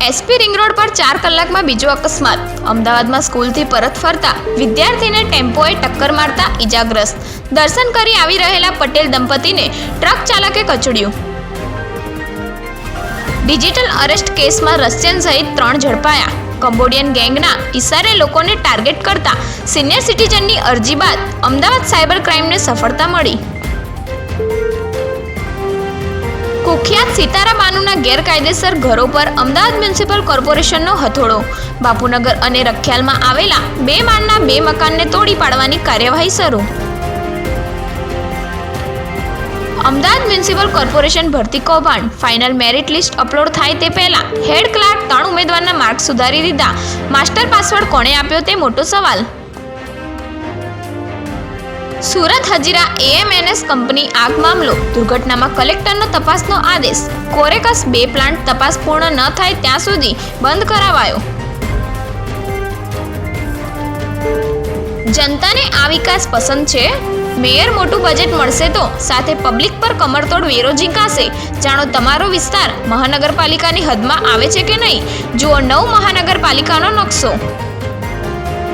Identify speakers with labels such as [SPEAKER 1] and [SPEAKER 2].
[SPEAKER 1] SP ring road પર 4 કલાકમાં બીજો અકસ્માત. અમદાવાદમાં સ્કૂલથી પરત ફરતા વિદ્યાર્થીને ટેમ્પોએ ટક્કર મારતા ઈજાગ્રસ્ત. દર્શન કરી આવી રહેલા પટેલ દંપતીને ટ્રક ચાલકે કચડ્યું. ડિજિટલ અરેસ્ટ કેસમાં રશિયન સહિત 3 ઝડપાયા. કંબોડિયન ગેંગના ઇશારે લોકોને ટાર્ગેટ કરતા સિનિયર સિટીઝનની અરજી બાદ અમદાવાદ સાયબર ક્રાઇમને સફળતા મળી. કુખ્યાત સિતારા બાનુના ગેરકાયદેસર ઘરો પર અમદાવાદ મ્યુનિસિપલ કોર્પોરેશનનો હથોડો. બાપુનગર અને રખિયાલમાં આવેલા 2 માળના 2 મકાનને તોડી પાડવાની કાર્યવાહી શરૂ. અમદાવાદ મ્યુનિસિપલ કોર્પોરેશન ભરતી કૌભાંડ. ફાઇનલ મેરિટ લિસ્ટ અપલોડ થાય તે પહેલા હેડ ક્લાર્ક 3 ઉમેદવારના માર્ક સુધારી દીધા. માસ્ટર પાસવર્ડ કોણે આપ્યો તે મોટો સવાલ. સુરત હજીરા એએમએનએસ કંપની આગ મામલો. દુર્ઘટનામાં કલેક્ટરનો તપાસનો આદેશ. કોરેકસ 2 પ્લાન્ટ તપાસ પૂર્ણ ન થાય ત્યાં સુધી બંધ કરાવાયો. જનતાને આ વિકાસ પસંદ છે? મેયર મોટું બજેટ મળશે તો સાથે પબ્લિક પર કમરતોડ વેરો ઝીંકાશે. જાણો તમારો વિસ્તાર મહાનગરપાલિકાની હદમાં આવે છે કે નહીં. જુઓ 9 મહાનગરપાલિકાનો નકશો.